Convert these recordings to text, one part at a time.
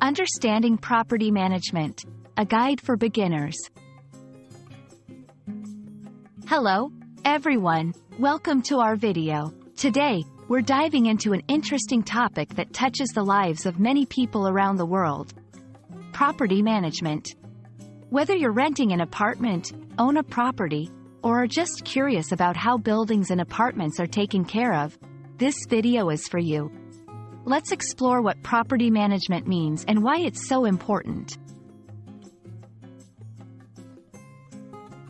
Understanding Property Management, a guide for beginners. Hello, everyone. Welcome to our video. Today, we're diving into an interesting topic that touches the lives of many people around the world. Property management. Whether you're renting an apartment, own a property, or are just curious about how buildings and apartments are taken care of, this video is for you. Let's explore what property management means and why it's so important.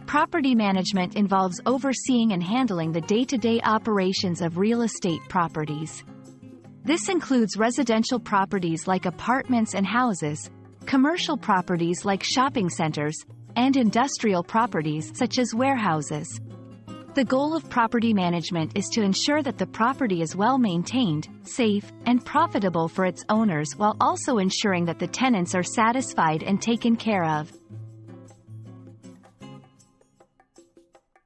Property management involves overseeing and handling the day-to-day operations of real estate properties. This includes residential properties like apartments and houses, commercial properties like shopping centers, and industrial properties such as warehouses. The goal of property management is to ensure that the property is well maintained, safe, and profitable for its owners while also ensuring that the tenants are satisfied and taken care of.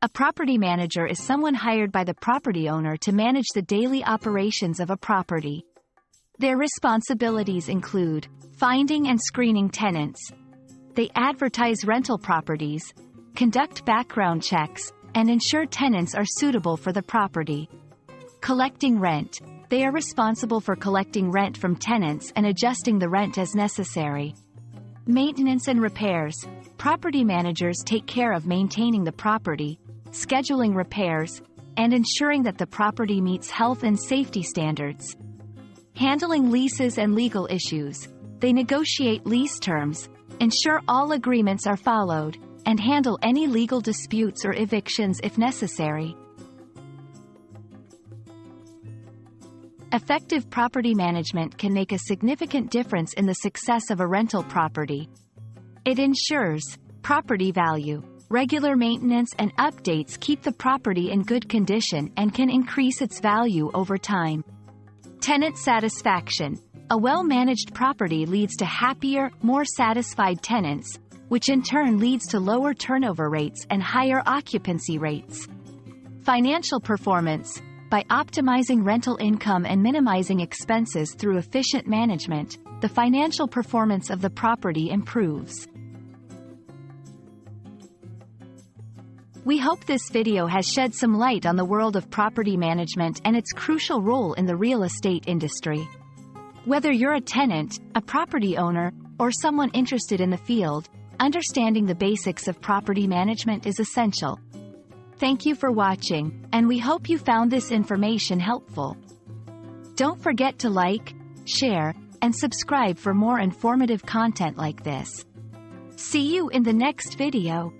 A property manager is someone hired by the property owner to manage the daily operations of a property. Their responsibilities include finding and screening tenants. They advertise rental properties, conduct background checks, and ensure tenants are suitable for the property. Collecting rent. They are responsible for collecting rent from tenants and adjusting the rent as necessary. Maintenance and repairs. Property managers take care of maintaining the property, scheduling repairs, and ensuring that the property meets health and safety standards. Handling leases and legal issues. They negotiate lease terms, ensure all agreements are followed, and handle any legal disputes or evictions if necessary. Effective property management can make a significant difference in the success of a rental property. It ensures property value. Regular maintenance and updates keep the property in good condition and can increase its value over time. Tenant satisfaction. A well-managed property leads to happier, more satisfied tenants, which in turn leads to lower turnover rates and higher occupancy rates. Financial performance. By optimizing rental income and minimizing expenses through efficient management, the financial performance of the property improves. We hope this video has shed some light on the world of property management and its crucial role in the real estate industry. Whether you're a tenant, a property owner, or someone interested in the field, understanding the basics of property management is essential. Thank you for watching, and we hope you found this information helpful. Don't forget to like, share, and subscribe for more informative content like this. See you in the next video.